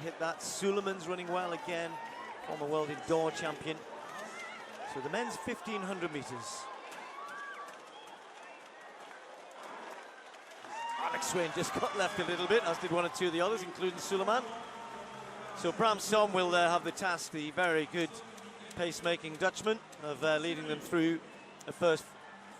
hit that. Suleiman's running well again, former world indoor champion. So the men's 1500 metres. Alex Swain just got left a little bit, as did one or two of the others, including Suleiman. So Bram Som will have the task, the very good pace-making Dutchman, of leading them through the first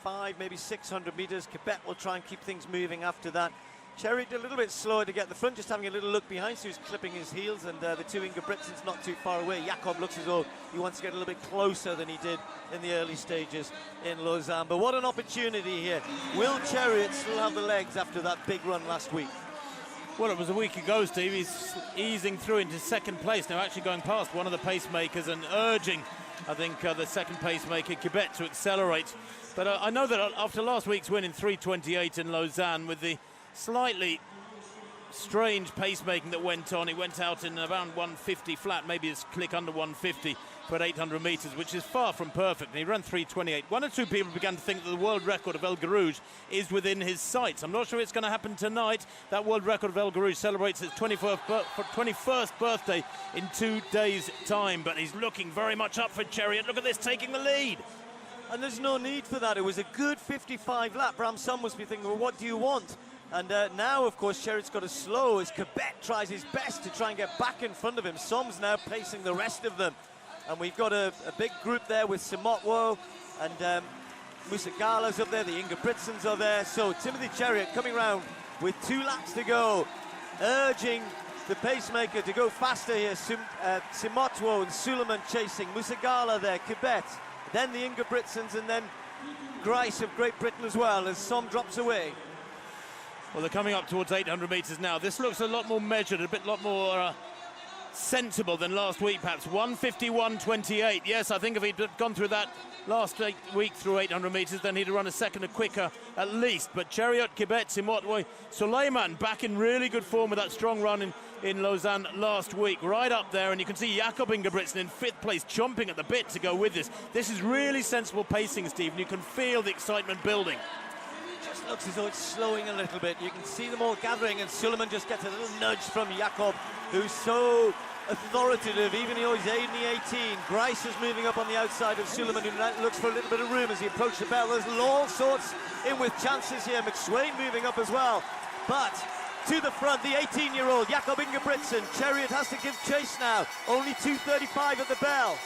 5, maybe 600 metres. Quebec will try and keep things moving after that. Chariot a little bit slower to get the front, just having a little look behind, so he's clipping his heels, and the two Ingebrigtsens not too far away. Jakob looks as though he wants to get a little bit closer than he did in the early stages in Lausanne. But what an opportunity here. Will Chariot still have the legs after that big run last week? Well, it was a week ago, Steve. He's easing through into second place now, actually going past one of the pacemakers and urging, I think, the second pacemaker, Quebec, to accelerate. But I know that after last week's win in 3:28 in Lausanne, with the slightly strange pacemaking that went on, he went out in around 150 flat, maybe a click under 150 for 800 metres, which is far from perfect, and he ran 3:28. One or two people began to think that the world record of El Garouge is within his sights. I'm not sure it's going to happen tonight. That world record of El Garouge celebrates its 21st birthday in 2 days' time, but he's looking very much up for Chariot. Look at this, taking the lead. And there's no need for that. It was a good 55 lap. Bram Som must be thinking, well, what do you want? And now, of course, Chariot's got to slow as Quebec tries his best to try and get back in front of him. Som's now pacing the rest of them. And we've got a big group there with Simotwo and Musagala's up there, the Ingebrigtsens are there. So Timothy Chariot coming round with 2 laps to go, urging the pacemaker to go faster here. Simotwo and Suleiman chasing, Musagala there, Quebec, then the Ingebrigtsens, and then Grice of Great Britain as well, as Som drops away. Well, they're coming up towards 800 metres now. This looks a lot more measured, a lot more sensible than last week, perhaps. 1:51.28. Yes, I think if he'd gone through that last week through 800 metres, then he'd have run a second quicker at least. But Chariot, Quebec, Simotwo, Suleiman back in really good form with that strong run in Lausanne last week, right up there. And you can see Jakob Ingebrigtsen in 5th place, chomping at the bit to go with this. This is really sensible pacing, Steve, and you can feel the excitement building. Just looks as though it's slowing a little bit. You can see them all gathering, and Suleiman just gets a little nudge from Jakob, who's so authoritative, even though he's only 18. Grice is moving up on the outside of Suleiman, who looks for a little bit of room as he approaches the bell. There's all sorts in with chances here. McSwain moving up as well. But to the front, the 18-year-old Jakob Ingebrigtsen. Chariot has to give chase now. Only 2:35 at the bell.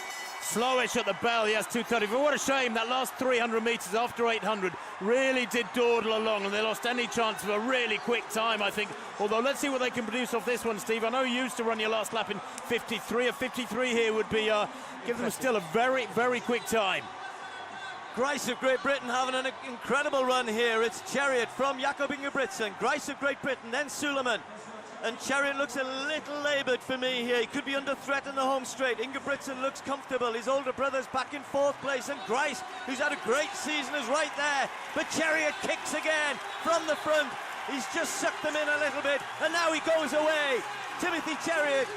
Slowish at the bell, yes, 2:30. But what a shame, that last 300 metres after 800 really did dawdle along, and they lost any chance of a really quick time, I think. Although, let's see what they can produce off this one, Steve. I know you used to run your last lap in 53. A 53 here would be, give them still a very, very quick time. Grice of Great Britain having an incredible run here. It's Chariot from Jakob Ingebrigtsen. Grice of Great Britain, then Suleiman. And Chariot looks a little laboured for me here. He could be under threat in the home straight. Ingebrigtsen looks comfortable. His older brother's back in 4th place. And Grice, who's had a great season, is right there. But Chariot kicks again from the front. He's just sucked them in a little bit. And now he goes away. Timothy Chariot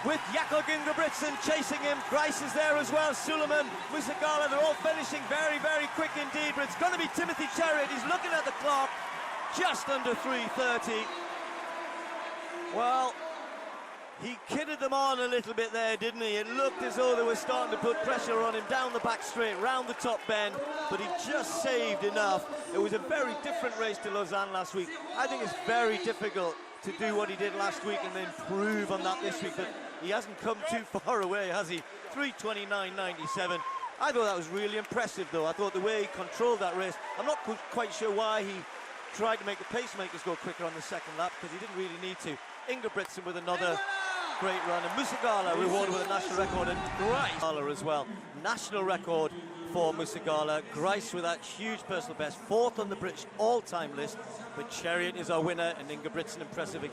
with Jakob Ingebrigtsen chasing him. Grice is there as well. Suleiman, Musagala, they're all finishing very, very quick indeed. But it's going to be Timothy Chariot. He's looking at the clock. Just under 3:30. Well, he kidded them on a little bit there, didn't he? It looked as though they were starting to put pressure on him down the back straight, round the top bend, but he just saved enough. It was a very different race to Lausanne last week. I think it's very difficult to do what he did last week and then improve on that this week, but he hasn't come too far away, has he? 3:29.97. I thought that was really impressive, though. I thought the way he controlled that race, I'm not quite sure why he tried to make the pacemakers go quicker on the second lap, because he didn't really need to. Ingebrigtsen with another great run, and Musagala rewarded with a national record, and Grice as well. National record for Musagala. Grice with that huge personal best, 4th on the British all-time list, but Chariot is our winner, and Ingebrigtsen impressive again.